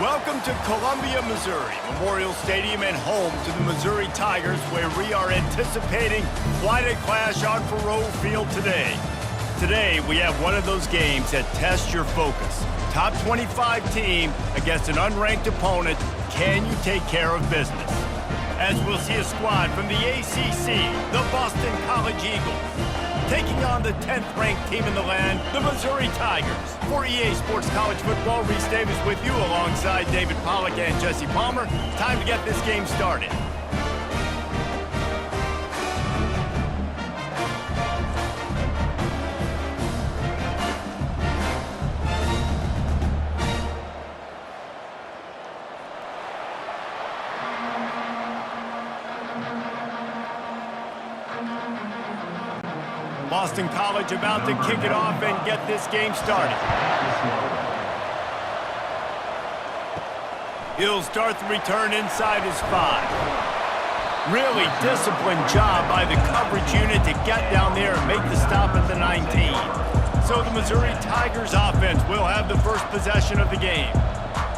Welcome to Columbia, Missouri, Memorial Stadium and home to the Missouri Tigers, where we are anticipating quite a clash on Faroe Field today. Today, we have one of those games that tests your focus. Top 25 team against an unranked opponent. Can you take care of business? As we'll see a squad from the ACC, the Boston College Eagles, taking on the 10th-ranked team in the land, the Missouri Tigers. For EA Sports College Football, Reese Davis with you alongside David Pollack and Jesse Palmer. Time to get this game started. Boston College about to kick it off and get this game started. He'll start the return inside his 5. Really disciplined job by the coverage unit to get down there and make the stop at the 19. So the Missouri Tigers offense will have the first possession of the game.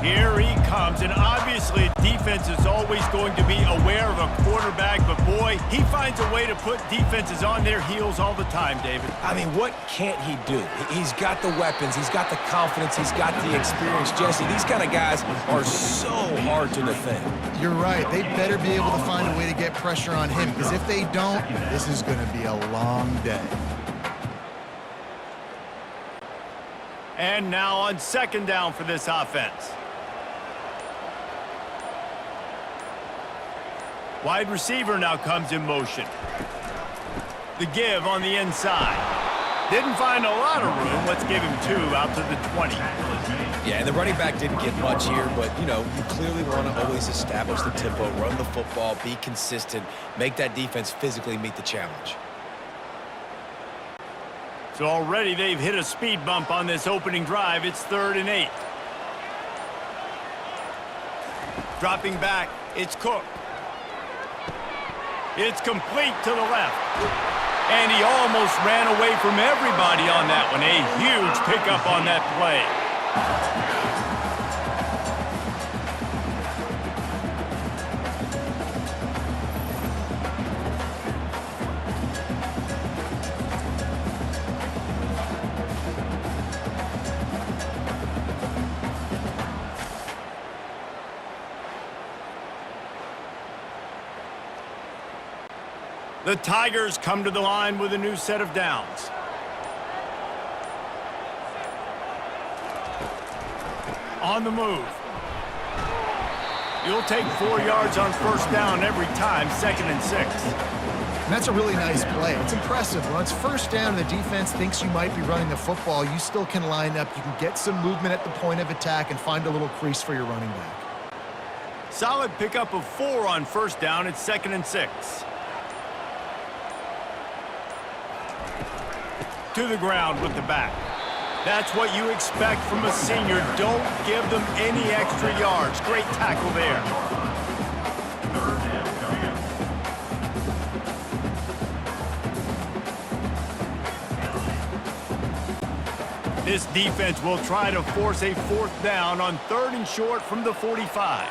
Here he comes, and obviously defense is always going to be aware of a quarterback, but boy, he finds a way to put defenses on their heels all the time, David. I mean, what can't he do? He's got the weapons, he's got the confidence, he's got the experience. Jesse, these kind of guys are so hard to defend. You're right. They better be able to find a way to get pressure on him, because if they don't, this is going to be a long day. And now on second down for this offense. Wide receiver now comes in motion. The give on the inside. Didn't find a lot of room. Let's give him 2 out to the 20. Yeah, and the running back didn't get much here, but, you know, you clearly want to always establish the tempo, run the football, be consistent, make that defense physically meet the challenge. So already they've hit a speed bump on this opening drive. It's 3rd and 8. Dropping back, it's Cook. It's complete to the left. And he almost ran away from everybody on that one. A huge pickup on that play. The Tigers come to the line with a new set of downs. On the move. You'll take 4 yards on first down every time, 2nd and 6. And that's a really nice play. It's impressive. When it's first down and the defense thinks you might be running the football, you still can line up. You can get some movement at the point of attack and find a little crease for your running back. Solid pickup of 4 on first down. It's 2nd and 6. To the ground with the back. That's what you expect from a senior. Don't give them any extra yards. Great tackle there. This defense will try to force a 4th down on 3rd and short from the 45.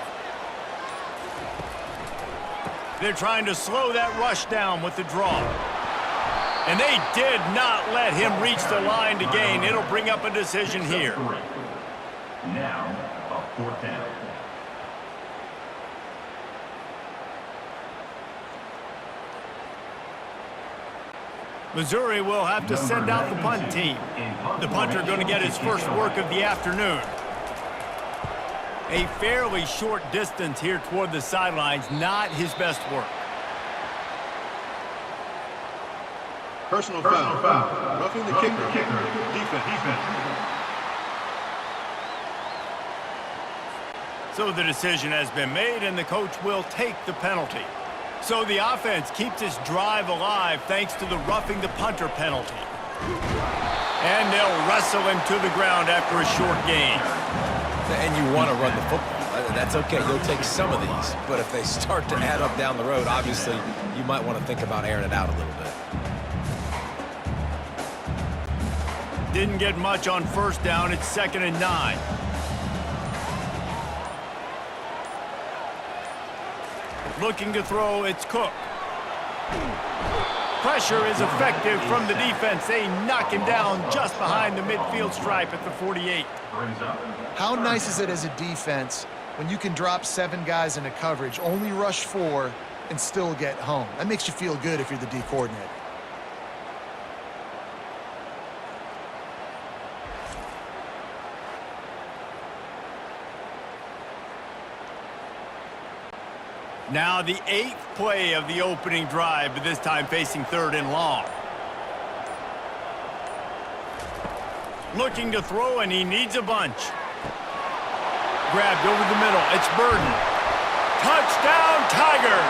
They're trying to slow that rush down with the draw. And they did not let him reach the line to gain. It'll bring up a decision here. Now, a 4th down. Missouri will have to send out the punt team. The punter going to get his first work of the afternoon. A fairly short distance here toward the sidelines, not his best work. Personal foul. Roughing the kicker. Defense. So the decision has been made, and the coach will take the penalty. So the offense keeps its drive alive thanks to the roughing the punter penalty. And they'll wrestle him to the ground after a short gain. And you want to run the football. That's okay. You'll take some of these. But if they start to add up down the road, obviously, you might want to think about airing it out a little bit. Didn't get much on first down. It's 2nd and 9. Looking to throw, it's Cook. Pressure is effective from the defense. They knock him down just behind the midfield stripe at the 48. How nice is it as a defense when you can drop 7 guys into coverage, only rush 4, and still get home? That makes you feel good if you're the D coordinator. Now the 8th play of the opening drive, but this time facing 3rd and long. Looking to throw, and he needs a bunch. Grabbed over the middle. It's Burden. Touchdown, Tiger!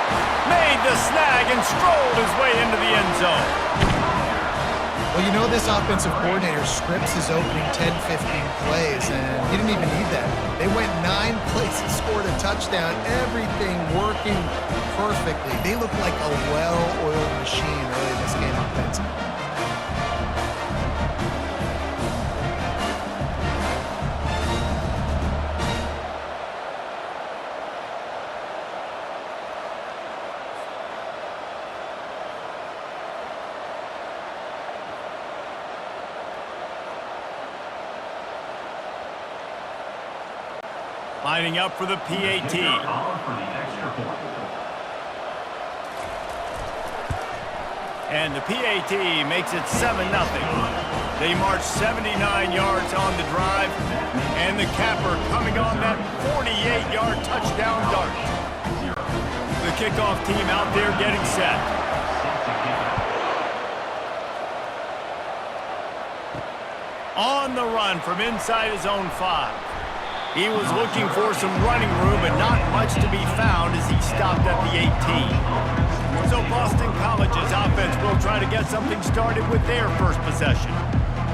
Made the snag and strolled his way into the end zone. Well, you know this offensive coordinator scripts his opening 10, 15 plays, and he didn't even need that. They went 9 plays and scored a touchdown, everything working perfectly. They look like a well-oiled machine early in this game offensively. Lining up for the PAT. And the PAT makes it 7-0. They march 79 yards on the drive, and the capper coming on that 48-yard touchdown dart. The kickoff team out there getting set. On the run from inside his own 5. He was looking for some running room, but not much to be found as he stopped at the 18. So Boston College's offense will try to get something started with their first possession.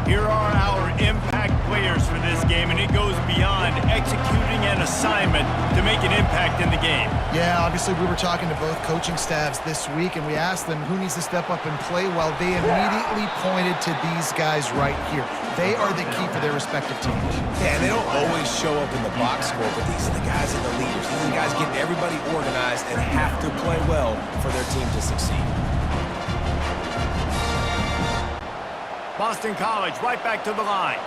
Here are our impact players for this game, and it goes beyond executing an assignment to make an impact in the game. Yeah, obviously we were talking to both coaching staffs this week, and we asked them who needs to step up and play well. They immediately pointed to these guys right here. They are the key for their respective teams. Yeah, and they don't always show up in the box score, but these are the guys and the leaders. These are the guys getting everybody organized and have to play well for their team to succeed. Boston College right back to the line.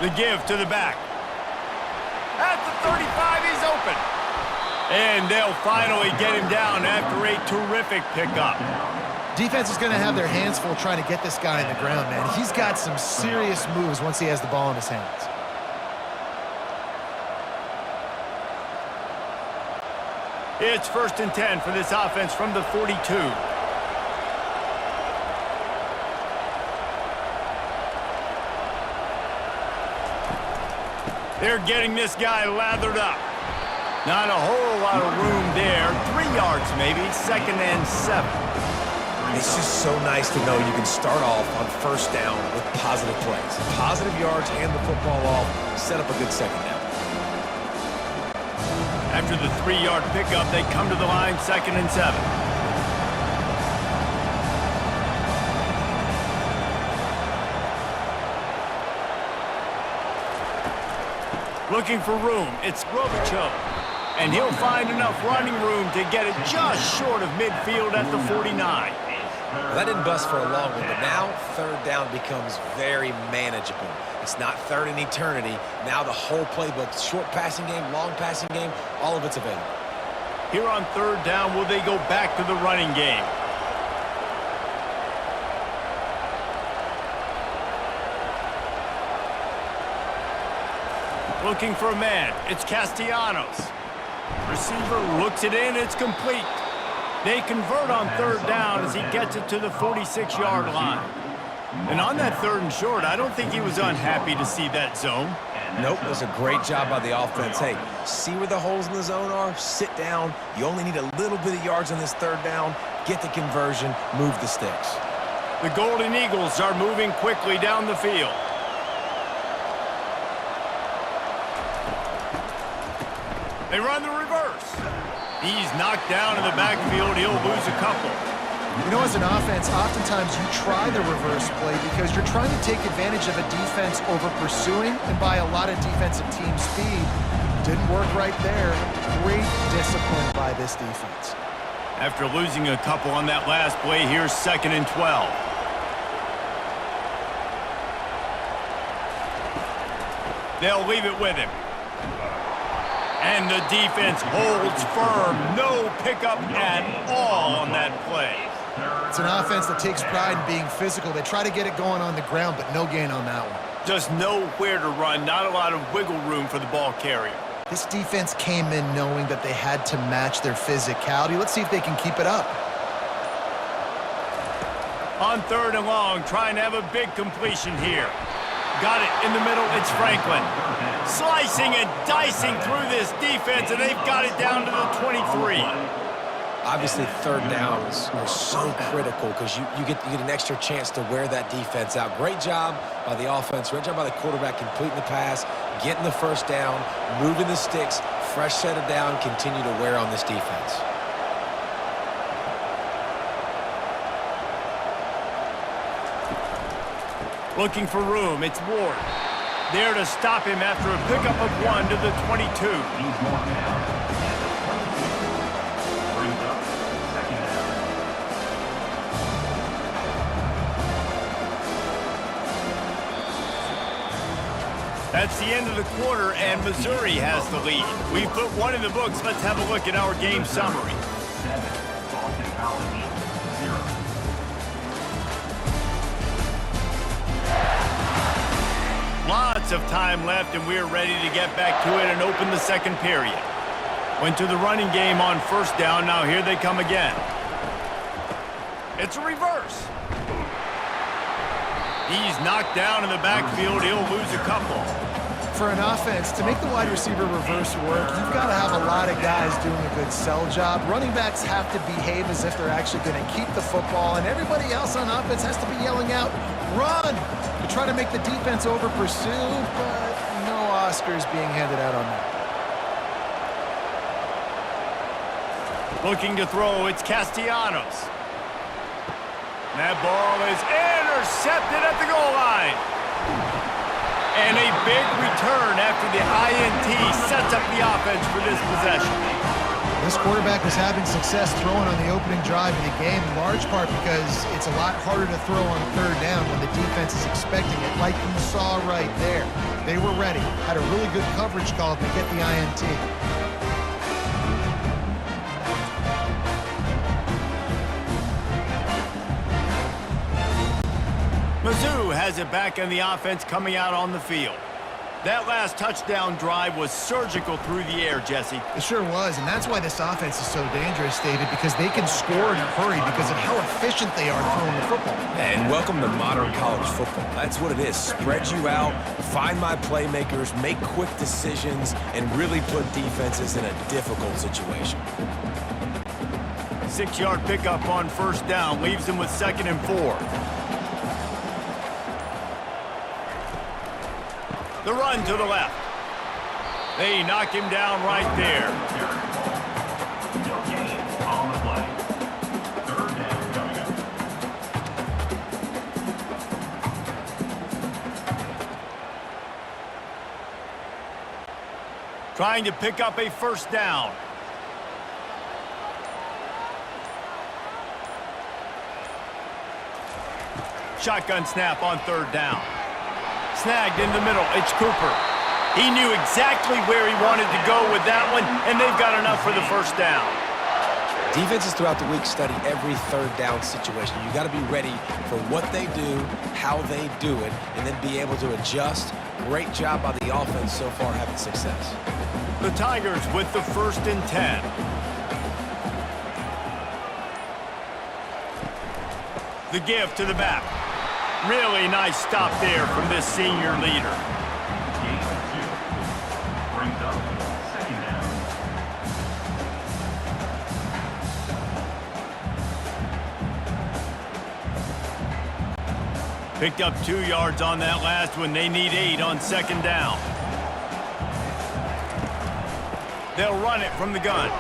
The give to the back. At the 35, he's open. And they'll finally get him down after a terrific pickup. Defense is going to have their hands full trying to get this guy in the ground, man. He's got some serious moves once he has the ball in his hands. It's 1st and 10 for this offense from the 42. They're getting this guy lathered up. Not a whole lot of room there. 3 yards maybe, 2nd and 7. It's just so nice to know you can start off on 1st down with positive plays. Positive yards, hand the football off, set up a good 2nd down. After the 3-yard pickup, they come to the line, 2nd and 7. Looking for room, it's Robichaux. And he'll find enough running room to get it just short of midfield at the 49. Well, that didn't bust for a long one, but now 3rd down becomes very manageable. It's not 3rd in eternity. Now the whole playbook, short passing game, long passing game, all of it's available. Here on 3rd down, will they go back to the running game? Looking for a man. It's Castellanos. Receiver looks it in. It's complete. They convert on 3rd down as he gets it to the 46-yard line. And on that 3rd and short, I don't think he was unhappy to see that zone. Nope, it was a great job by the offense. Hey, see where the holes in the zone are? Sit down. You only need a little bit of yards on this 3rd down. Get the conversion. Move the sticks. The Golden Eagles are moving quickly down the field. They run the reverse. He's knocked down in the backfield. He'll lose a couple. You know, as an offense, oftentimes you try the reverse play because you're trying to take advantage of a defense over pursuing and by a lot of defensive team speed. Didn't work right there. Great discipline by this defense. After losing a couple on that last play, here's 2nd and 12. They'll leave it with him. And the defense holds firm. No pickup at all on that play. It's an offense that takes pride in being physical. They try to get it going on the ground, but no gain on that one. Just nowhere to run. Not a lot of wiggle room for the ball carrier. This defense came in knowing that they had to match their physicality. Let's see if they can keep it up. On 3rd and long, trying to have a big completion here. Got it in the middle. It's Franklin. Slicing and dicing through this defense, and they've got it down to the 23. Obviously, 3rd downs are so critical because you get an extra chance to wear that defense out. Great job by the offense. Great job by the quarterback completing the pass, getting the 1st down, moving the sticks, fresh set of down, continue to wear on this defense. Looking for room. It's Ward. There to stop him after a pickup of 1 to the 22. He's marked down. Brings up 2nd down. That's the end of the quarter, and Missouri has the lead. We've put 1 in the books. Let's have a look at our game summary. 7, Boston College, 0. Lots of time left, and we're ready to get back to it and open the 2nd period. Went to the running game on 1st down. Now here they come again. It's a reverse. He's knocked down in the backfield. He'll lose a couple. For an offense, to make the wide receiver reverse work, you've got to have a lot of guys doing a good sell job. Running backs have to behave as if they're actually going to keep the football, and everybody else on offense has to be yelling out, "Run!" to try to make the defense over-pursue, but no Oscars being handed out on that. Looking to throw, it's Castellanos. That ball is intercepted at the goal line. And a big return after the INT sets up the offense for this possession. This quarterback was having success throwing on the opening drive of the game, in large part because it's a lot harder to throw on 3rd down when the defense is expecting it, like you saw right there. They were ready, had a really good coverage call to get the INT. Mizzou has it back in the offense coming out on the field. That last touchdown drive was surgical through the air, Jesse. It sure was, and that's why this offense is so dangerous, David, because they can score in a hurry because of how efficient they are throwing the football. And welcome to modern college football. That's what it is. Spread you out, find my playmakers, make quick decisions, and really put defenses in a difficult situation. 6-yard pickup on 1st down leaves them with 2nd and 4. The run to the left. They knock him down right there. No gain on the play. 3rd down coming up. Trying to pick up a 1st down. Shotgun snap on 3rd down. Snagged in the middle. It's Cooper. He knew exactly where he wanted to go with that one, and they've got enough for the 1st down. Defenses throughout the week study every 3rd down situation. You got to be ready for what they do, how they do it, and then be able to adjust. Great job by the offense so far having success. The Tigers with the 1st and 10. The give to the back. Really nice stop there from this senior leader. Gain of 2. Brings up 2nd down. Picked up 2 yards on that last one. They need 8 on 2nd down. They'll run it from the gun.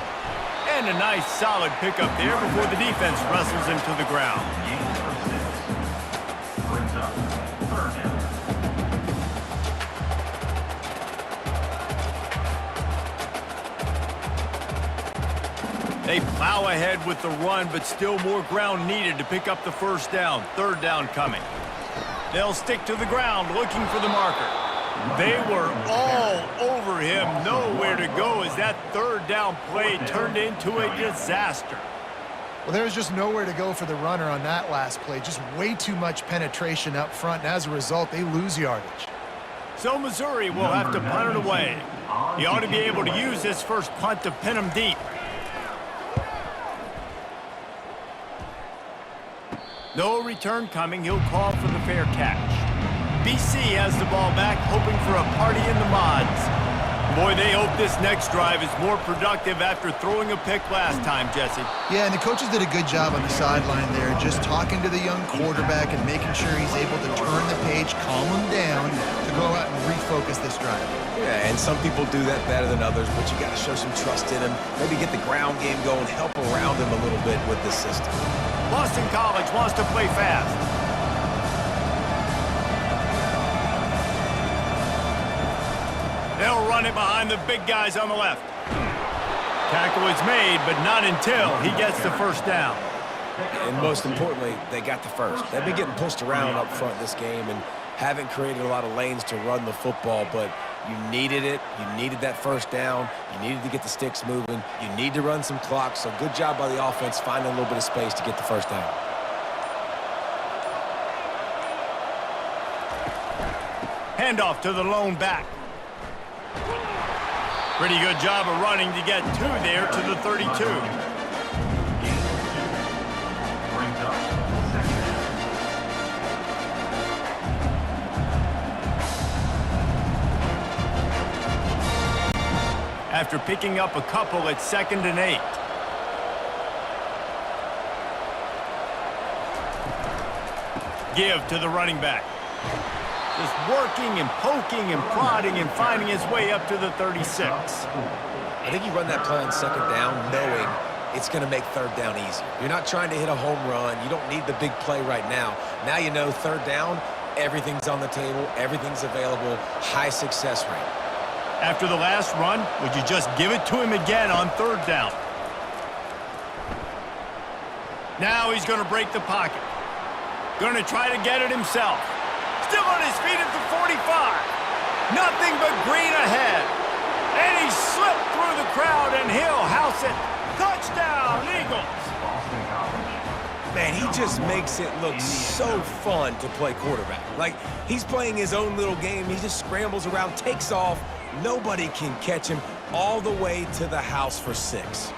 And a nice solid pickup there before the defense wrestles him to the ground. Gain of 6. Brings up third down. They plow ahead with the run, but still more ground needed to pick up the first down. Third down coming. They'll stick to the ground looking for the marker. They were all over him, nowhere to go as that third down play turned into a disaster. Well, there was just nowhere to go for the runner on that last play. Just way too much penetration up front, and as a result, they lose yardage. So Missouri will have to punt it away. He ought to be able to use this first punt to pin him deep. No return coming. He'll call for the fair catch. BC has the ball back, hoping for a party in the mods. Boy, they hope this next drive is more productive after throwing a pick last time, Jesse. Yeah, and the coaches did a good job on the sideline there, just talking to the young quarterback and making sure he's able to turn the page, calm him down, to go out and refocus this drive. Yeah, and some people do that better than others, but you got to show some trust in him. Maybe get the ground game going, help around him a little bit with this system. Boston College wants to play fast. They'll run it behind the big guys on the left. Tackle is made, but not until he gets the first down. And most importantly, they got the first. They've been getting pushed around up front this game and haven't created a lot of lanes to run the football, but you needed it. You needed that first down. You needed to get the sticks moving. You need to run some clock, so good job by the offense finding a little bit of space to get the first down. Handoff to the lone back. Pretty good job of running to get 2 there to the 32. Gain of 2. Brings up second down. After picking up a couple at 2nd and 8. Give to the running back. Just working and poking and prodding and finding his way up to the 36. I think you run that play on second down knowing it's going to make third down easier. You're not trying to hit a home run. You don't need the big play right now. Now you know third down, everything's on the table, everything's available, high success rate. After the last run, would you just give it to him again on third down? Now he's going to break the pocket. Going to try to get it himself. Still on his feet at the 45. Nothing but green ahead. And he slipped through the crowd, and he'll house it. Touchdown, Eagles. Boston College. Man, he just makes it look so fun to play quarterback. Like, he's playing his own little game. He just scrambles around, takes off. Nobody can catch him all the way to the house for 6.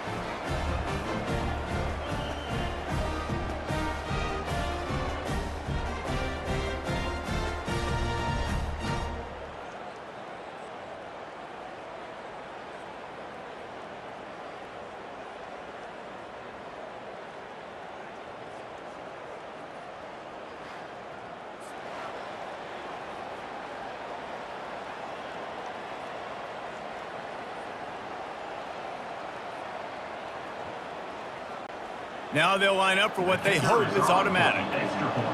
Now they'll line up for what they hope is automatic. Extra point.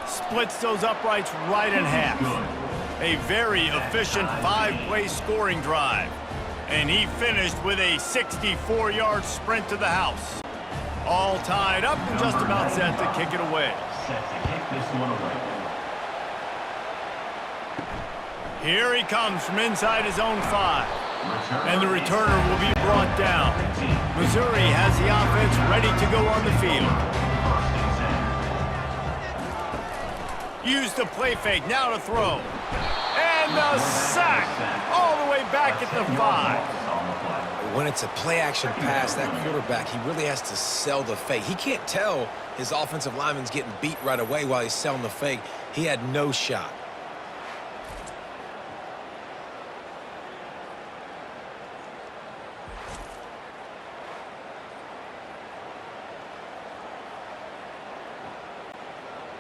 Splits those uprights right in half. A very efficient 5-play scoring drive. And he finished with a 64-yard sprint to the house. All tied up and just about set to kick it away. Set to kick this one away. Here he comes from inside his own 5. And the returner will be brought down. Missouri has the offense ready to go on the field. Use the play fake, now to throw. And the sack all the way back at the 5. When it's a play-action pass, that quarterback, he really has to sell the fake. He can't tell his offensive lineman's getting beat right away while he's selling the fake. He had no shot.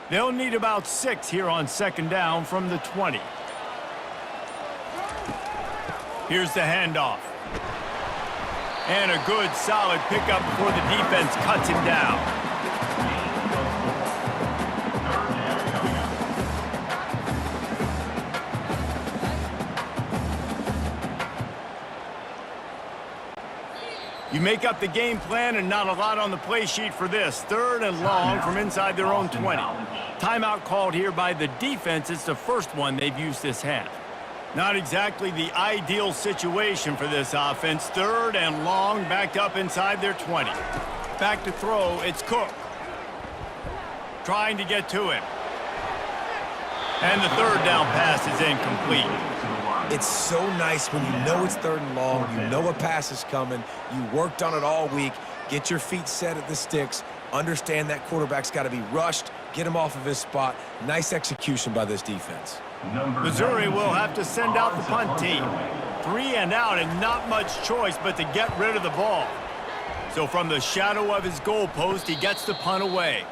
They'll need about 6 here on second down from the 20. Here's the handoff. And a good, solid pickup before the defense cuts him down. You make up the game plan and not a lot on the play sheet for this. 3rd and long from inside their own 20. Timeout called here by the defense. It's the first one they've used this half. Not exactly the ideal situation for this offense. 3rd and long, backed up inside their 20. Back to throw, it's Cook. Trying to get to him. And the 3rd down pass is incomplete. It's so nice when you know it's 3rd and long, you know a pass is coming, you worked on it all week, get your feet set at the sticks, understand that quarterback's got to be rushed, get him off of his spot. Nice execution by this defense. Missouri will have to send out the punt team. 3 and out and not much choice but to get rid of the ball. So from the shadow of his goalpost, he gets the punt away.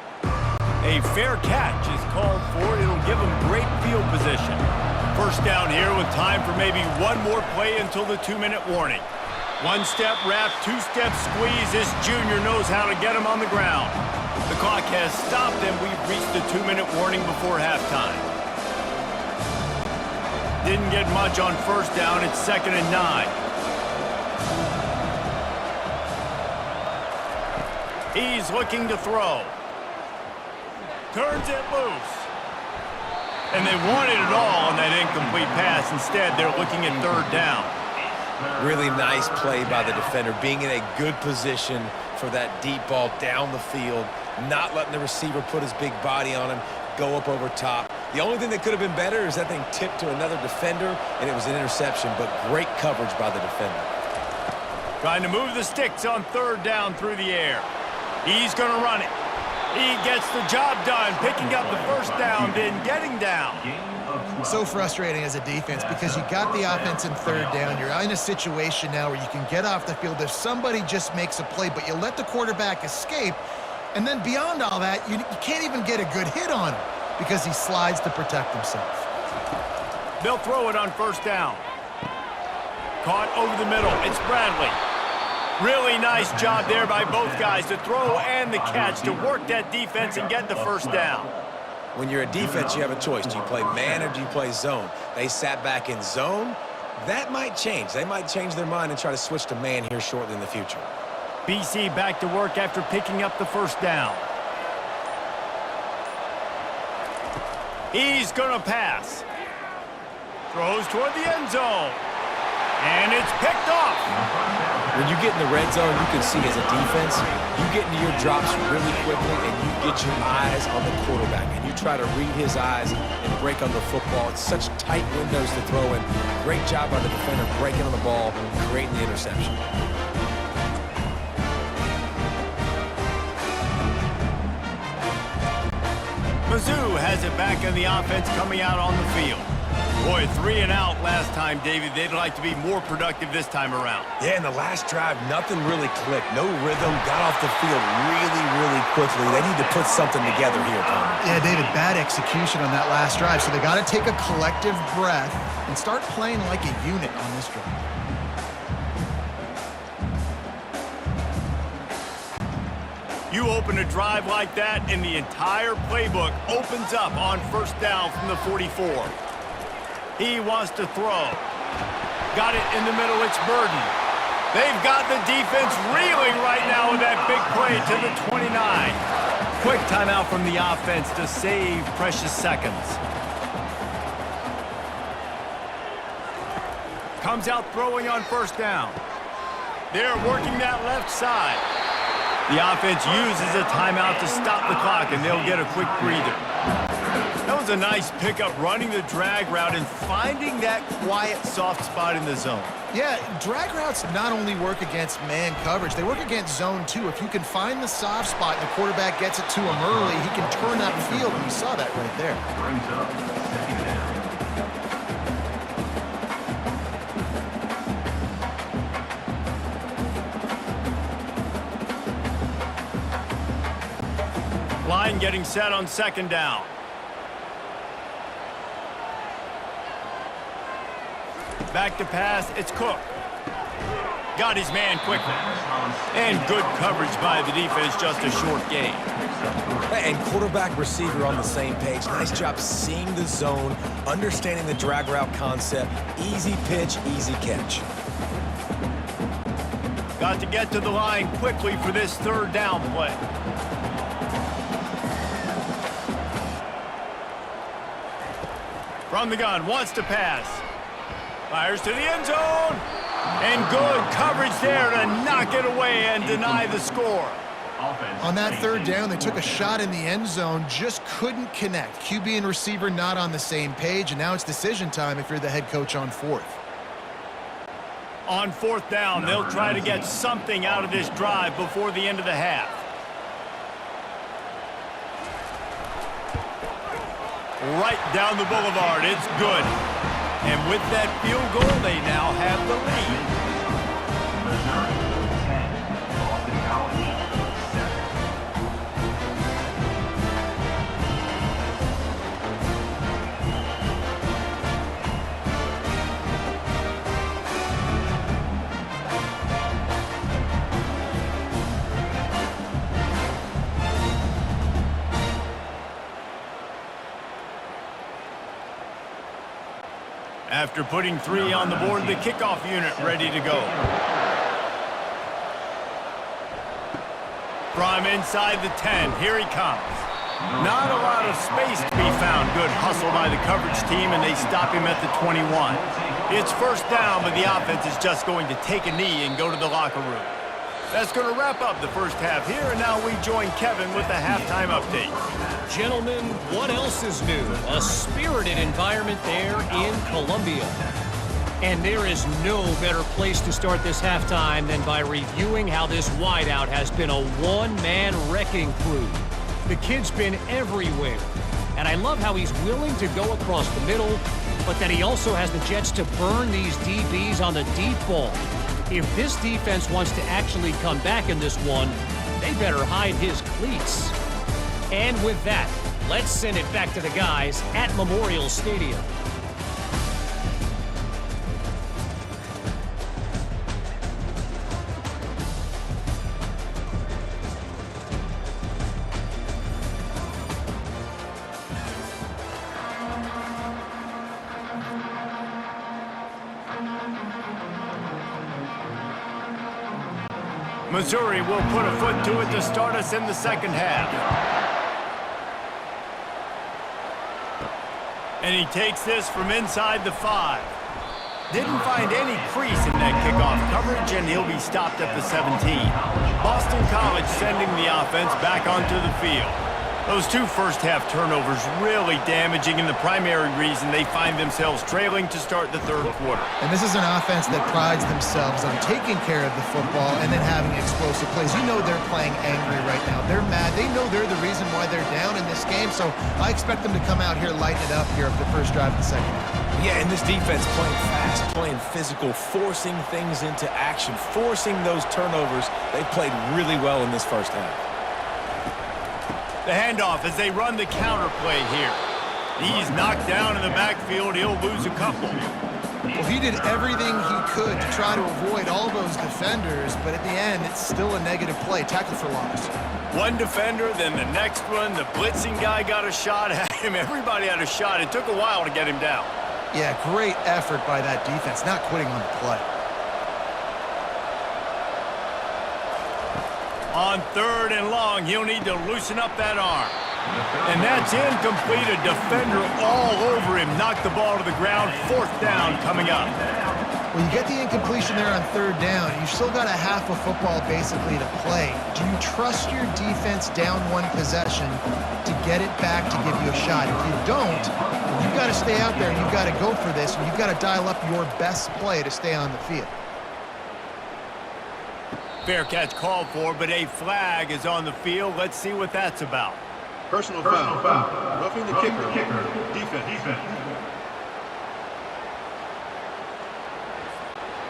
A fair catch is called for. It'll give him great field position. First down here with time for maybe one more play until the 2-minute warning. 1-step wrap, 2-step squeeze. This junior knows how to get him on the ground. The clock has stopped and we've reached the 2-minute warning before halftime. Didn't get much on first down. It's 2nd and 9. He's looking to throw. Turns it loose. And they wanted it all on that incomplete pass. Instead, they're looking at 3rd down. Really nice play by the defender, being in a good position for that deep ball down the field, not letting the receiver put his big body on him, go up over top. The only thing that could have been better is that thing tipped to another defender, and it was an interception, but great coverage by the defender. Trying to move the sticks on 3rd down through the air. He's going to run it. He gets the job done, picking up the first down, then getting down. So frustrating as a defense because you got the offense in 3rd down. You're in a situation now where you can get off the field if somebody just makes a play, but you let the quarterback escape. And then beyond all that, you can't even get a good hit on him because he slides to protect himself. They'll throw it on 1st down. Caught over the middle. It's Bradley. Really nice job there by both guys, the throw and the catch, to work that defense and get the 1st down. When you're a defense, you have a choice. Do you play man or do you play zone? They sat back in zone. That might change. They might change their mind and try to switch to man here shortly in the future. BC back to work after picking up the 1st down. He's going to pass. Throws toward the end zone. And it's picked off. When you get in the red zone, you can see as a defense, you get into your drops really quickly and you get your eyes on the quarterback and you try to read his eyes and break on the football. It's such tight windows to throw in. Great job by the defender breaking on the ball, creating the interception. Mizzou has it back in the offense coming out on the field. Boy, 3 and out last time, David. They'd like to be more productive this time around. Yeah, in the last drive, nothing really clicked. No rhythm, got off the field really, really quickly. They need to put something together here, Palmer. Yeah, David, bad execution on that last drive. So they got to take a collective breath and start playing like a unit on this drive. You open a drive like that, and the entire playbook opens up on 1st down from the 44. He wants to throw. Got it in the middle. It's Burden. They've got the defense reeling right now with that big play to the 29. Quick timeout from the offense to save precious seconds. Comes out throwing on 1st down. They're working that left side. The offense uses a timeout to stop the clock, and they'll get a quick breather. That was a nice pickup, running the drag route and finding that quiet, soft spot in the zone. Yeah, drag routes not only work against man coverage, they work against zone too. If you can find the soft spot and the quarterback gets it to him early, he can turn that field, and we saw that right there. Brings up 2nd down. Line getting set on 2nd down. Back to pass, it's Cook. Got his man quickly. And good coverage by the defense, just a short gain. And quarterback receiver on the same page. Nice job seeing the zone, understanding the drag route concept. Easy pitch, easy catch. Got to get to the line quickly for this third down play. From the gun, wants to pass. Fires to the end zone. And good coverage there to knock it away and deny the score. On that third down, they took a shot in the end zone, just couldn't connect. QB and receiver not on the same page, and now it's decision time if you're the head coach on fourth. On fourth down, they'll try to get something out of this drive before the end of the half. Right down the boulevard, it's good. And with that field goal, they now have the lead. Missouri 10, Boston College 7. After putting 3 on the board, the kickoff unit ready to go. From inside the 10, here he comes. Not a lot of space to be found. Good hustle by the coverage team, and they stop him at the 21. It's first down, but the offense is just going to take a knee and go to the locker room. That's going to wrap up the first half here, and now we join Kevin with the halftime update. Gentlemen, what else is new? A spirited environment there in Columbia. And there is no better place to start this halftime than by reviewing how this wideout has been a one-man wrecking crew. The kid's been everywhere, and I love how he's willing to go across the middle, but that he also has the jets to burn these DBs on the deep ball. If this defense wants to actually come back in this one, they better hide his cleats. And with that, let's send it back to the guys at Memorial Stadium. Missouri will put a foot to it to start us in the second half. And he takes this from inside the 5. Didn't find any crease in that kickoff coverage, and he'll be stopped at the 17. Boston College sending the offense back onto the field. Those 2 first-half turnovers really damaging, and the primary reason they find themselves trailing to start the third quarter. And this is an offense that prides themselves on taking care of the football and then having explosive plays. You know they're playing angry right now. They're mad. They know they're the reason why they're down in this game, so I expect them to come out here, lighten it up here for the first drive of the second half. Yeah, and this defense playing fast, playing physical, forcing things into action, forcing those turnovers. They played really well in this first half. The handoff as they run the counter play here. He's knocked down in the backfield. He'll lose a couple. Well, he did everything he could to try to avoid all those defenders, but at the end, it's still a negative play. Tackle for loss. One defender, then the next one. The blitzing guy got a shot at him. Everybody had a shot. It took a while to get him down. Yeah, great effort by that defense, not quitting on the play. On 3rd and long, he'll need to loosen up that arm. And that's incomplete. A defender all over him. Knocked the ball to the ground. 4th down coming up. Well, you get the incompletion there on 3rd down. You've still got a half of football basically to play. Do you trust your defense down 1 possession to get it back to give you a shot? If you don't, you've got to stay out there and you've got to go for this, and you've got to dial up your best play to stay on the field. Fair catch called for, but a flag is on the field. Let's see what that's about. Personal foul. Roughing the kicker. Defense.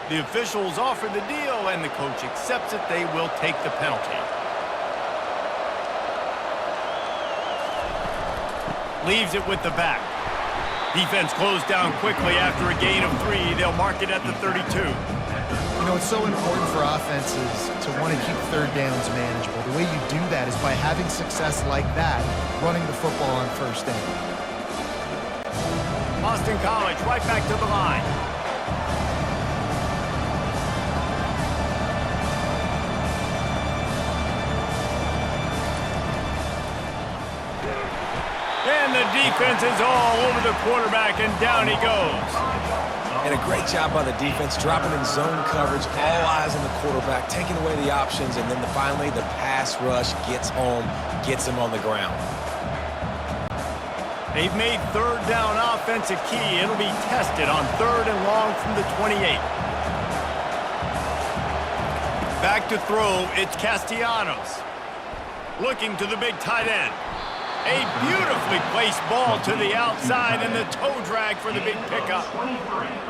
The officials offer the deal, and the coach accepts it. They will take the penalty. Leaves it with the back. Defense closed down quickly after a gain of 3. They'll mark it at the 32. You know, it's so important for offenses to want to keep third downs manageable. The way you do that is by having success like that, running the football on first down. Boston College right back to the line. And the defense is all over the quarterback, and down he goes. And a great job by the defense, dropping in zone coverage, all eyes on the quarterback, taking away the options, and then finally the pass rush gets home, gets him on the ground. They've made third down offense a key. It'll be tested on 3rd and long from the 28. Back to throw, it's Castellanos. Looking to the big tight end. A beautifully placed ball to the outside, and the toe drag for the big pickup.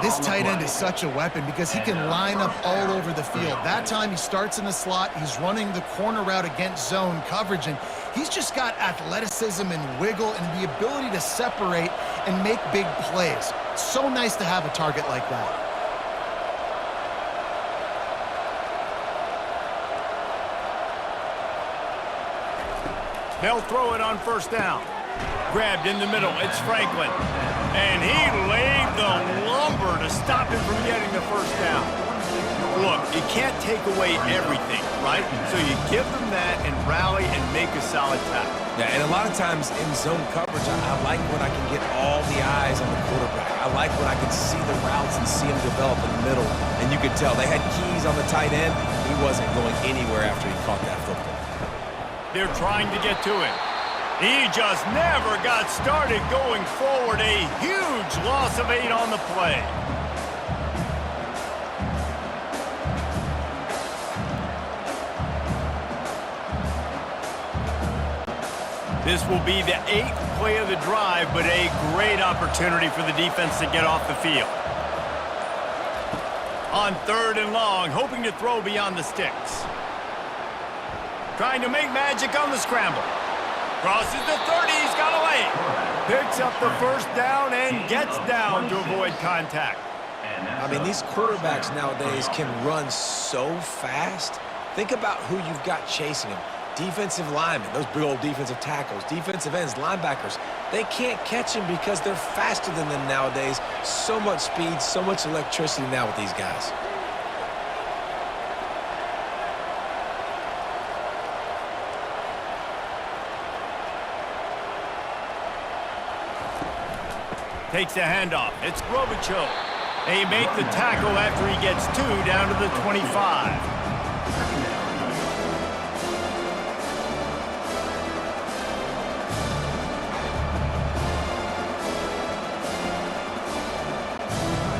This tight end is such a weapon because he can line up all over the field. That time he starts in the slot, he's running the corner route against zone coverage, and he's just got athleticism and wiggle and the ability to separate and make big plays. So nice to have a target like that. They'll throw it on first down. Grabbed in the middle, it's Franklin. And he laid the lumber to stop him from getting the first down. Look, you can't take away everything, right? So you give them that and rally and make a solid tackle. Yeah, and a lot of times in zone coverage, I like when I can get all the eyes on the quarterback. I like when I can see the routes and see them develop in the middle. And you could tell they had keys on the tight end. He wasn't going anywhere after he caught that football. They're trying to get to it. He just never got started going forward. A huge loss of 8 on the play. This will be the 8th play of the drive, but a great opportunity for the defense to get off the field. On 3rd and long, hoping to throw beyond the sticks. Trying to make magic on the scramble. Crosses the 30, he's got away. Picks up the first down and gets down to avoid contact. I mean, these quarterbacks nowadays can run so fast. Think about who you've got chasing them. Defensive linemen, those big old defensive tackles, defensive ends, linebackers. They can't catch them because they're faster than them nowadays. So much speed, so much electricity now with these guys. Takes a handoff. It's Robichaux. They make the tackle after he gets 2 down to the 25.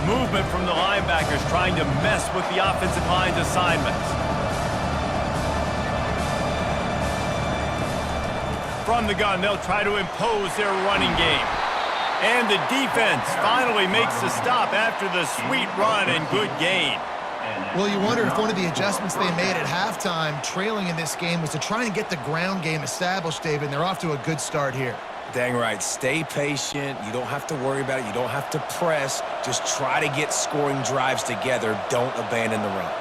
Movement from the linebackers trying to mess with the offensive line's assignments. From the gun, they'll try to impose their running game. And the defense finally makes the stop after the sweet run and good gain. Well, you wonder if one of the adjustments they made at halftime, trailing in this game, was to try and get the ground game established, David, and they're off to a good start here. Dang right. Stay patient. You don't have to worry about it. You don't have to press. Just try to get scoring drives together. Don't abandon the run.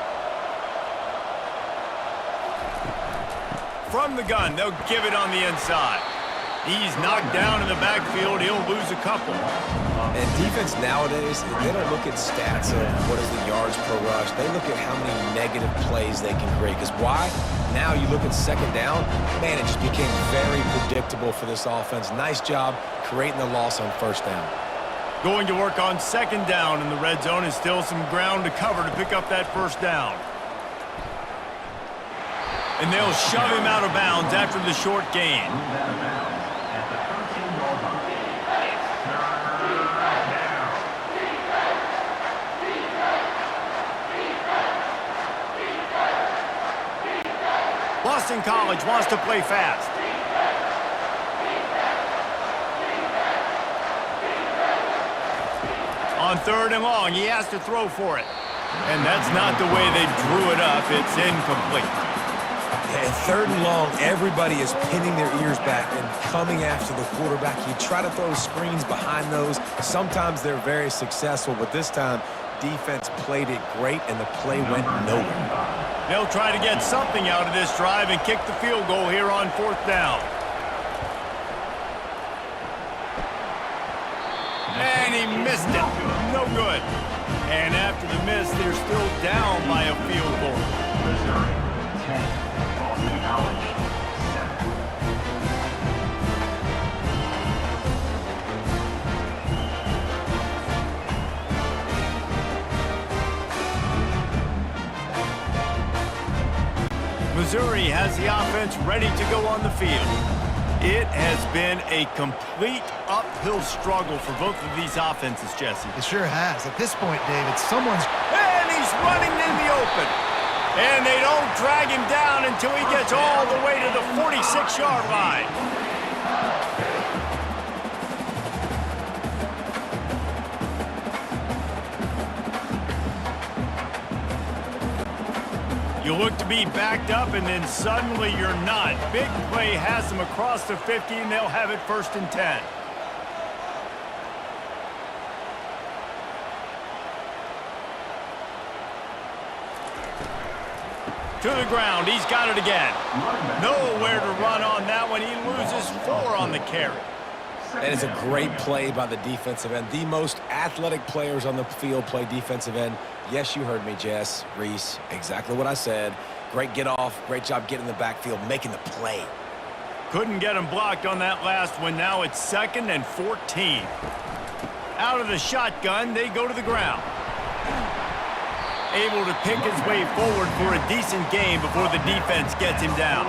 From the gun, they'll give it on the inside. He's knocked down in the backfield. He'll lose a couple. And defense nowadays, they don't look at stats of what is the yards per rush. They look at how many negative plays they can create. Because why? Now you look at 2nd down, man, it just became very predictable for this offense. Nice job creating the loss on 1st down. Going to work on 2nd down in the red zone, and still some ground to cover to pick up that 1st down. And they'll shove him out of bounds after the short gain. Boston College wants to play fast. On 3rd and long, he has to throw for it. And that's not the way they drew it up. It's incomplete. And third and long, everybody is pinning their ears back and coming after the quarterback. You try to throw screens behind those. Sometimes they're very successful, but this time, defense played it great, and the play went nowhere. They'll try to get something out of this drive and kick the field goal here on 4th down. And he missed it. No good. And after the miss, they're still down by a field goal. Missouri, 10. Boston College, 7. Missouri has the offense ready to go on the field. It has been a complete uphill struggle for both of these offenses, Jesse. It sure has. At this point, David, someone's... And he's running in the open. And they don't drag him down until he gets all the way to the 46-yard line. You look to be backed up, and then suddenly you're not. Big play has them across the 50, and they'll have it 1st and 10. To the ground. He's got it again. Nowhere to run on that one. He loses 4 on the carry. That is a great play by the defensive end. The most athletic players on the field play defensive end. Yes, you heard me, Jess, Reese. Exactly what I said. Great get off. Great job getting in the backfield, making the play. Couldn't get him blocked on that last one. Now it's 2nd and 14. Out of the shotgun, they go to the ground. Able to pick his way forward for a decent game before the defense gets him down.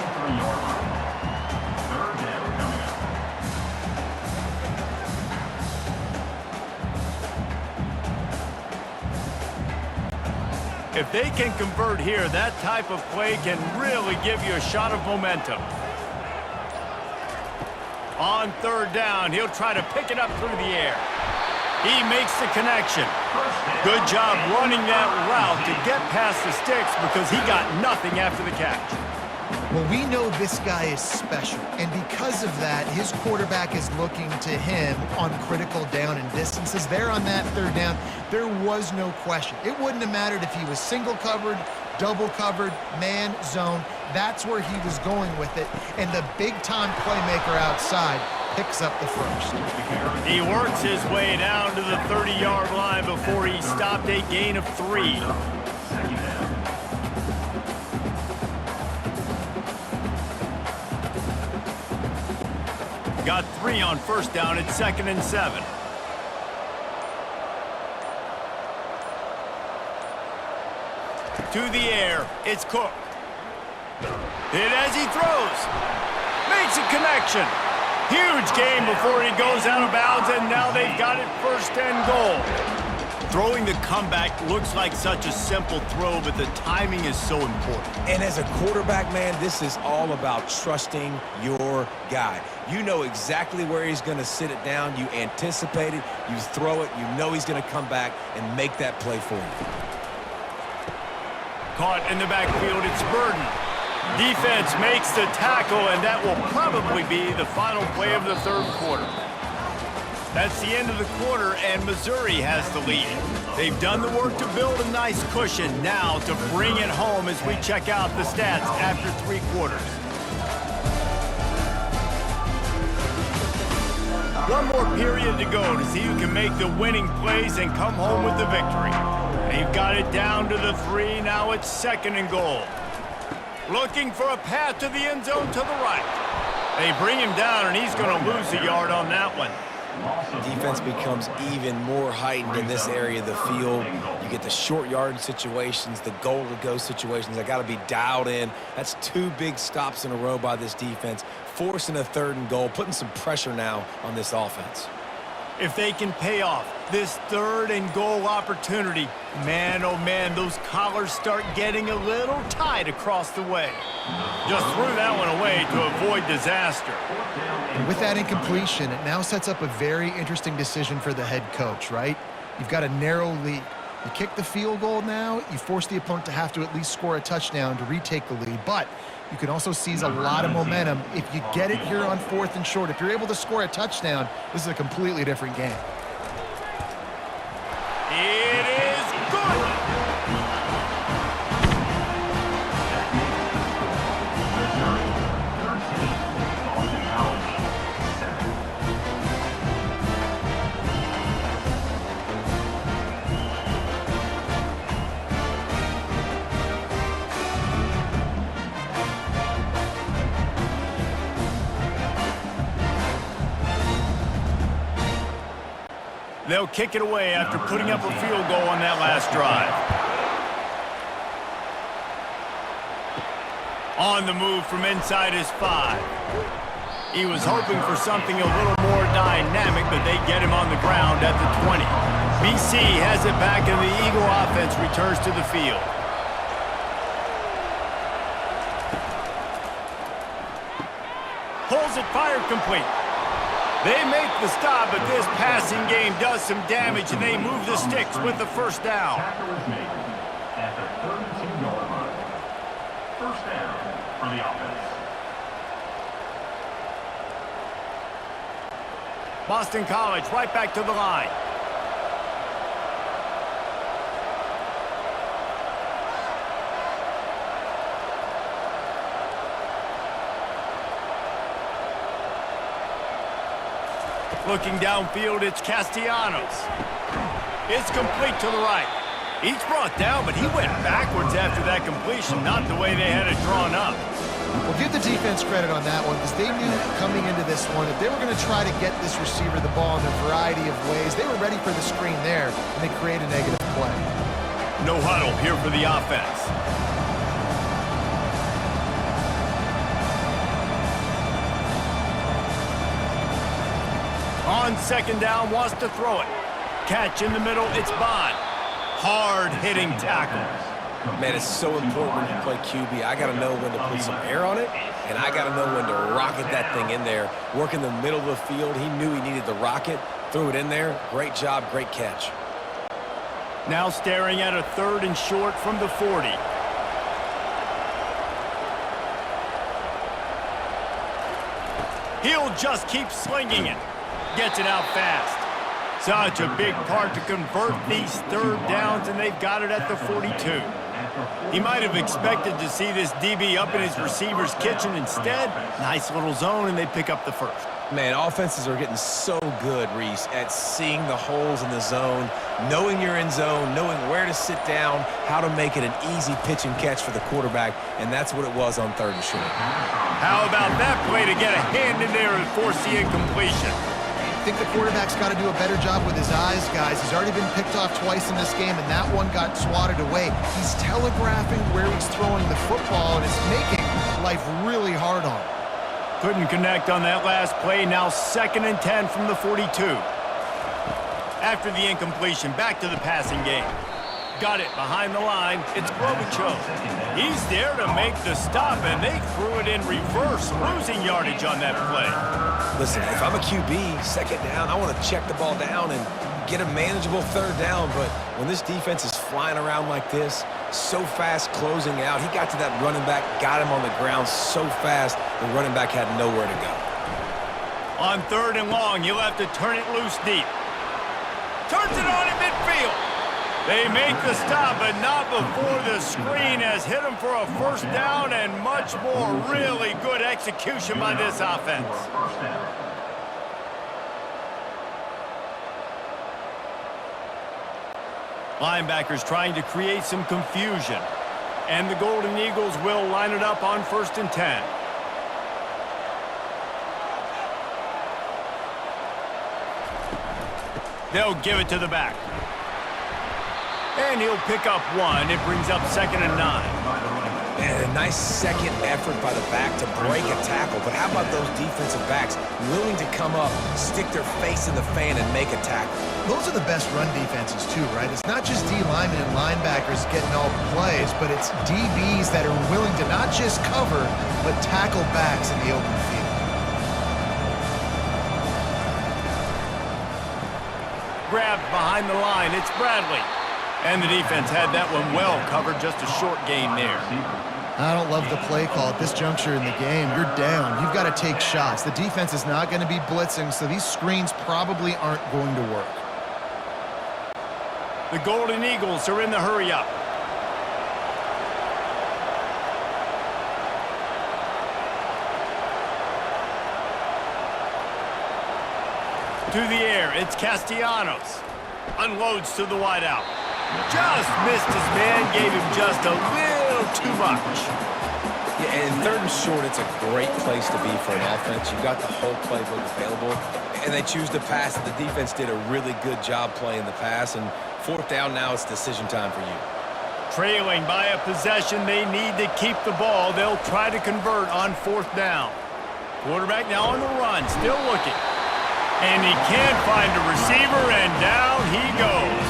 If they can convert here, that type of play can really give you a shot of momentum. On 3rd down, he'll try to pick it up through the air. He makes the connection. Good job running that route to get past the sticks because he got nothing after the catch. Well, we know this guy is special, and because of that, his quarterback is looking to him on critical down and distances. There on that 3rd down, there was no question. It wouldn't have mattered if he was single covered, double covered, man, zone. That's where he was going with it, and the big-time playmaker outside picks up the first. He works his way down to the 30-yard line before he stopped a gain of 3. Got 3 on 1st down at 2nd and 7. To the air, it's Cook. Hit as he throws. Makes a connection. Huge gain before he goes out of bounds, and now they've got it 1st and goal. Throwing the comeback looks like such a simple throw, but the timing is so important. And as a quarterback, man, this is all about trusting your guy. You know exactly where he's going to sit it down. You anticipate it. You throw it. You know he's going to come back and make that play for you. Caught in the backfield, it's Burden. Defense makes the tackle, and that will probably be the final play of the 3rd quarter. That's the end of the quarter, and Missouri has the lead. They've done the work to build a nice cushion. Now to bring it home as we check out the stats after 3 quarters. One more period to go to see who can make the winning plays and come home with the victory. They've got it down to the 3. Now it's 2nd and goal. Looking for a path to the end zone to the right. They bring him down, and he's going to lose a yard on that one. Defense becomes even more heightened in this area of the field. You get the short yard situations, the goal-to-go situations. They got to be dialed in. That's 2 big stops in a row by this defense, forcing a 3rd and goal, putting some pressure now on this offense. If they can pay off this 3rd and goal opportunity, man, oh man, those collars start getting a little tight across the way. Just threw that one away to avoid disaster. And with that incompletion, it now sets up a very interesting decision for the head coach, right? You've got a narrow lead. You kick the field goal now, you force the opponent to have to at least score a touchdown to retake the lead. But you can also seize a lot of momentum if you get it here on 4th and short. If you're able to score a touchdown, this is a completely different game. It is good. They'll kick it away after putting up a field goal on that last drive. On the move from inside his 5. He was hoping for something a little more dynamic, but they get him on the ground at the 20. BC has it back, and the Eagle offense returns to the field. Pulls it, fired complete. They make the stop, but this passing game does some damage, and they move the sticks with the first down. Tackle is made at the 32-yard line. First down for the offense. Boston College right back to the line. Looking downfield, it's Castellanos. It's complete to the right. He's brought down, but he went backwards after that completion, not the way they had it drawn up. Well, give the defense credit on that one because they knew coming into this one that they were going to try to get this receiver the ball in a variety of ways. They were ready for the screen there, and they create a negative play. No huddle here for the offense. On second down, wants to throw it. Catch in the middle, it's Bond. Hard-hitting tackle. Man, it's so important when you play QB. I got to know when to put some air on it, and I got to know when to rocket that thing in there. Work in the middle of the field. He knew he needed the rocket. Threw it in there. Great job, great catch. Now staring at a 3rd and short from the 40. He'll just keep slinging it. Gets it out fast. Such a big part to convert these 3rd downs, and they've got it at the 42. He might have expected to see this DB up in his receiver's kitchen. Instead, nice little zone, and they pick up the first. Man, offenses are getting so good, Reese, at seeing the holes in the zone, knowing you're in zone, knowing where to sit down, how to make it an easy pitch and catch for the quarterback, and that's what it was on 3rd and short. How about that play to get a hand in there and force the incompletion? I think the quarterback's got to do a better job with his eyes, guys. He's already been picked off twice in this game, and that one got swatted away. He's telegraphing where he's throwing the football, and it's making life really hard on him. Couldn't connect on that last play. Now 2nd and 10 from the 42. After the incompletion, back to the passing game. Got it behind the line. It's Klobuchar. He's there to make the stop, and they threw it in reverse, losing yardage on that play. Listen, if I'm a QB, 2nd down, I want to check the ball down and get a manageable 3rd down, but when this defense is flying around like this, so fast closing out, he got to that running back, got him on the ground so fast, the running back had nowhere to go. On 3rd and long, you'll have to turn it loose deep. Turns it on in midfield. They make the stop, but not before the screen has hit him for a 1st down and much more. Really good execution by this offense. Linebackers trying to create some confusion. And the Golden Eagles will line it up on 1st and 10. They'll give it to the back. And he'll pick up 1. It brings up 2nd and 9. Man, a nice second effort by the back to break a tackle. But how about those defensive backs willing to come up, stick their face in the fan, and make a tackle? Those are the best run defenses, too, right? It's not just D linemen and linebackers getting all the plays, but it's DBs that are willing to not just cover, but tackle backs in the open field. Grabbed behind the line. It's Bradley. And the defense had that one well covered, just a short gain there. I don't love the play call at this juncture in the game. You're down. You've got to take shots. The defense is not going to be blitzing, so these screens probably aren't going to work. The Golden Eagles are in the hurry-up. To the air, it's Castellanos. Unloads to the wideout. Just missed his man, gave him just a little too much. Yeah, and third and short, it's a great place to be for an offense. You've got the whole playbook available, and they choose to pass. The defense did a really good job playing the pass, and fourth down now, it's decision time for you. Trailing by a possession, they need to keep the ball. They'll try to convert on fourth down. Quarterback now on the run, still looking. And he can't find a receiver, and down he goes.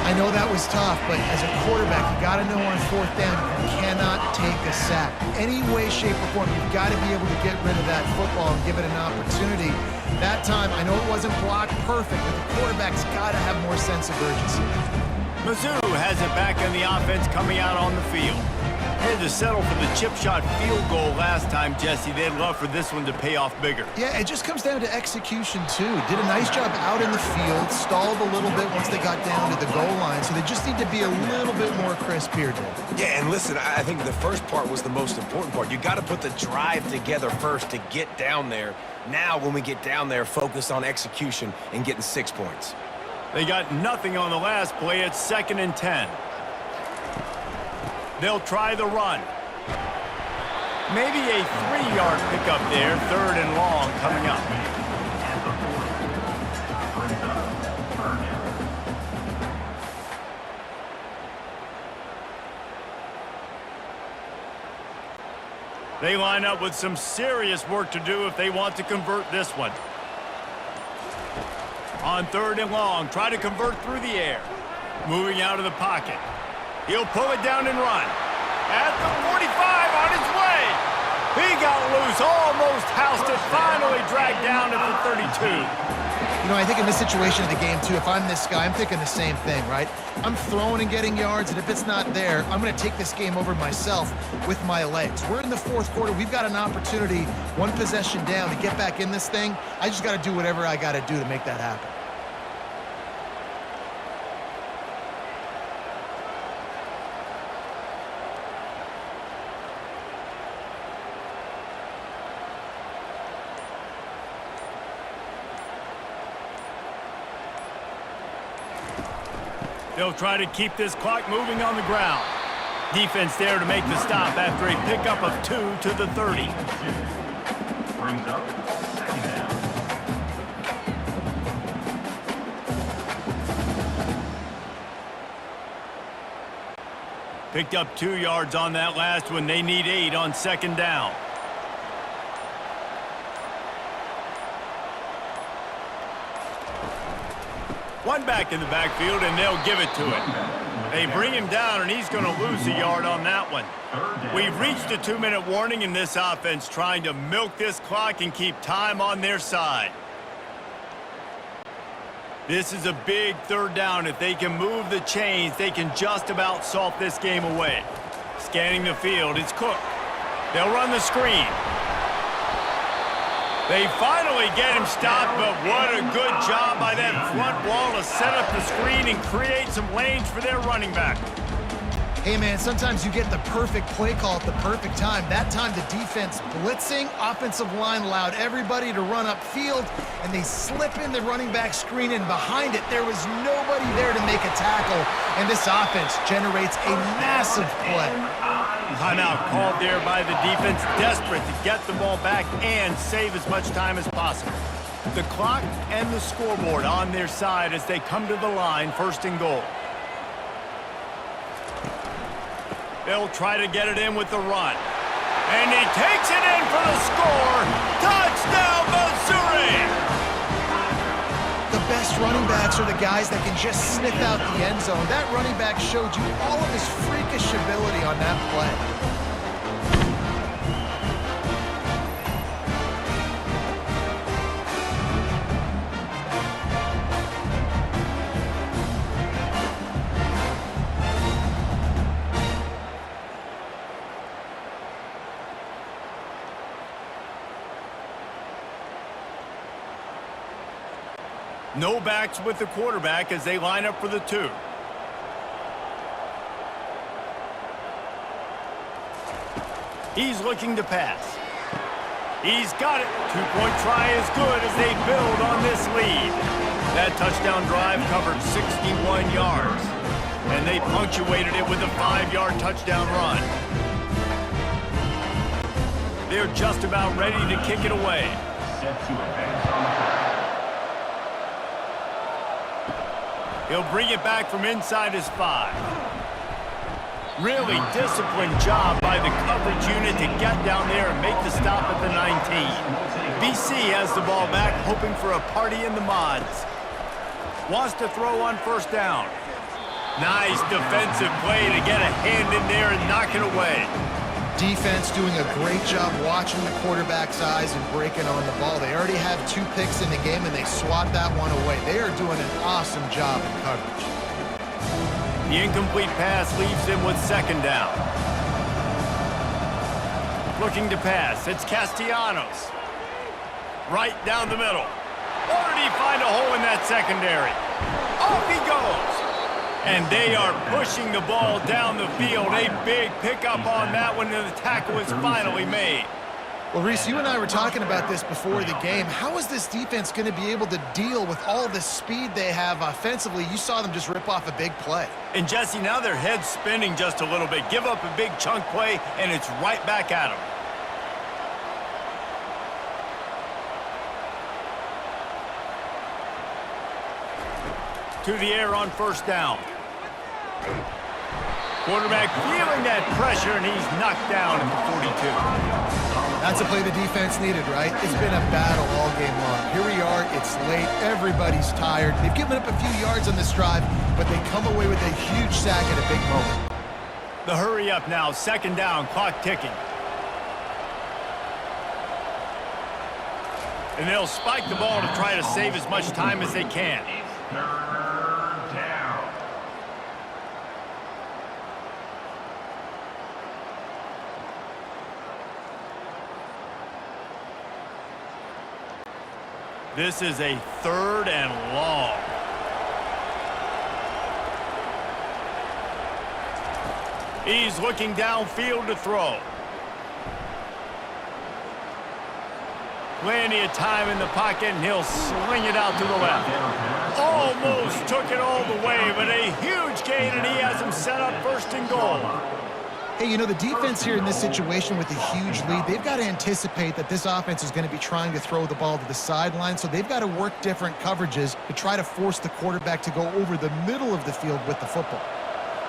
I know that was tough, but as a quarterback, you got to know on fourth down, you cannot take a sack. Any way, shape, or form, you've got to be able to get rid of that football and give it an opportunity. That time, I know it wasn't blocked perfect, but the quarterback's got to have more sense of urgency. Mizzou has it back in the offense coming out on the field. Had to settle for the chip shot field goal last time, Jesse. They'd love for this one to pay off bigger. Yeah, it just comes down to execution, too. Did a nice job out in the field, stalled a little bit once they got down to the goal line, so they just need to be a little bit more crisp here, Dave. Yeah, and listen, I think the first part was the most important part. You got to put the drive together first to get down there. Now, when we get down there, focus on execution and getting 6 points. They got nothing on the last play. It's 2nd and 10. They'll try the run. Maybe a 3-yard pickup there. 3rd and long coming up. They line up with some serious work to do if they want to convert this one. On 3rd and long, try to convert through the air. Moving out of the pocket. He'll pull it down and run. At the 45, on his way. He got loose, almost housed it, finally dragged down at the 32. You know, I think in this situation of the game, too, if I'm this guy, I'm thinking the same thing, right? I'm throwing and getting yards, and if it's not there, I'm going to take this game over myself with my legs. We're in the fourth quarter. We've got an opportunity, one possession down, to get back in this thing. I just got to do whatever I got to do to make that happen. They'll try to keep this clock moving on the ground. Defense there to make the stop after a pickup of 2 to the 30. Brings up 2nd down. Picked up 2 yards on that last one. They need 8 on 2nd down. One back in the backfield, and they'll give it to him. They bring him down, and he's going to lose a yard on that one. We've reached a 2-minute warning in this offense, trying to milk this clock and keep time on their side. This is a big 3rd down. If they can move the chains, they can just about salt this game away. Scanning the field, it's Cook. They'll run the screen. They finally get him stopped, but what a good job by that front wall to set up the screen and create some lanes for their running back. Hey, man, sometimes you get the perfect play call at the perfect time. That time the defense blitzing, offensive line allowed everybody to run upfield, and they slip in the running back screen, and behind it there was nobody there to make a tackle, and this offense generates a massive play. Timeout called there by the defense, desperate to get the ball back and save as much time as possible. The clock and the scoreboard on their side as they come to the line, 1st and goal. They'll try to get it in with the run. And he takes it in for the score. Touchdown, Missouri! The best running backs are the guys that can just sniff out the end zone. That running back showed you all of his freakish ability on that play. No backs with the quarterback as they line up for the 2. He's looking to pass. He's got it. 2-point try is good as they build on this lead. That touchdown drive covered 61 yards, and they punctuated it with a 5-yard touchdown run. They're just about ready to kick it away. Set to advance on the play. He'll bring it back from inside his 5. Really disciplined job by the coverage unit to get down there and make the stop at the 19. BC has the ball back, hoping for a party in the mods. Wants to throw on first down. Nice defensive play to get a hand in there and knock it away. Defense doing a great job watching the quarterback's eyes and breaking on the ball. They already have 2 picks in the game, and they swat that one away. They are doing an awesome job in coverage. The incomplete pass leaves him with second down. Looking to pass, it's Castellanos. Right down the middle. Or did he find a hole in that secondary? Off he goes. And they are pushing the ball down the field. A big pickup on that one, and the tackle is finally made. Well, Reese, you and I were talking about this before the game. How is this defense going to be able to deal with all the speed they have offensively? You saw them just rip off a big play. And Jesse, now their head's spinning just a little bit. Give up a big chunk play, and it's right back at them. To the air on first down. Quarterback feeling that pressure, and he's knocked down at the 42. That's a play the defense needed, right? It's been a battle all game long. Here we are, it's late, everybody's tired. They've given up a few yards on this drive, but they come away with a huge sack at a big moment. The hurry up now, second down, clock ticking. And they'll spike the ball to try to save as much time as they can. Third down. This is a 3rd and long. He's looking downfield to throw. Plenty of time in the pocket, and he'll sling it out to the left. Almost took it all the way, but a huge gain, and he has him set up 1st and goal. Hey, you know, the defense here in this situation with a huge lead, they've got to anticipate that this offense is going to be trying to throw the ball to the sideline, so they've got to work different coverages to try to force the quarterback to go over the middle of the field with the football.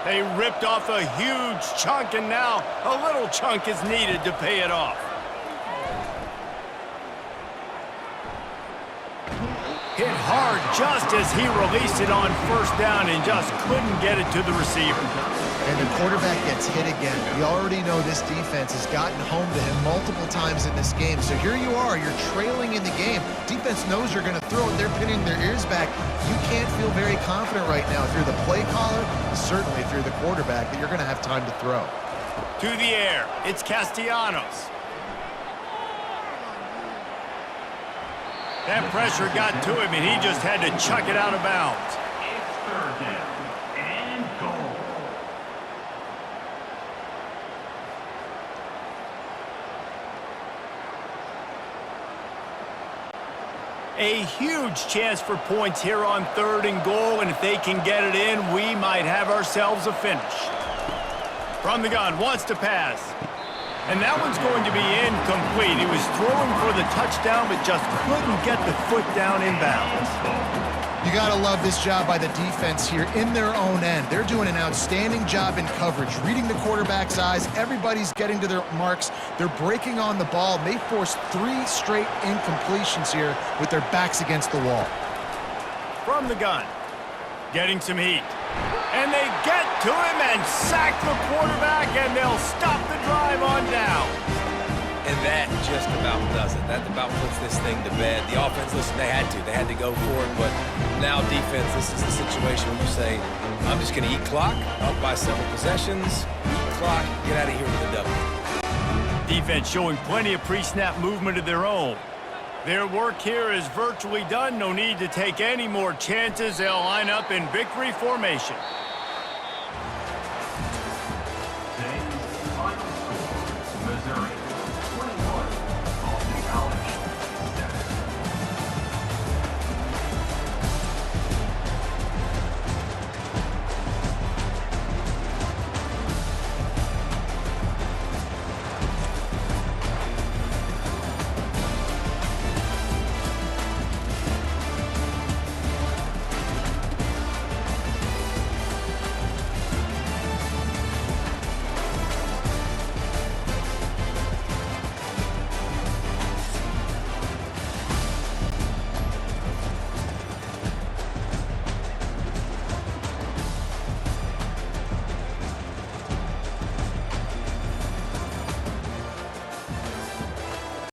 They ripped off a huge chunk, and now a little chunk is needed to pay it off. Hit hard just as he released it on first down and just couldn't get it to the receiver. And the quarterback gets hit again. We already know this defense has gotten home to him multiple times in this game. So here you are, you're trailing in the game. Defense knows you're going to throw it. They're pinning their ears back. You can't feel very confident right now if you're the play caller, certainly if you're the quarterback, that you're going to have time to throw. To the air, it's Castellanos. That pressure got to him, and he just had to chuck it out of bounds. It's 3rd down and goal. A huge chance for points here on 3rd and goal, and if they can get it in, we might have ourselves a finish. From the gun, wants to pass. And that one's going to be incomplete. He was throwing for the touchdown, but just couldn't get the foot down in bounds. You got to love this job by the defense here in their own end. They're doing an outstanding job in coverage, reading the quarterback's eyes. Everybody's getting to their marks. They're breaking on the ball. They forced 3 straight incompletions here with their backs against the wall. From the gun, getting some heat. And they get to him and sack the quarterback, and they'll stop the drive on down. And that just about does it. That about puts this thing to bed. The offense, listen, they had to go for it, but now defense, this is the situation where you say, I'm just going to eat clock, up by several possessions, eat clock, get out of here with a W. Defense showing plenty of pre-snap movement of their own. Their work here is virtually done. No need to take any more chances. They'll line up in victory formation.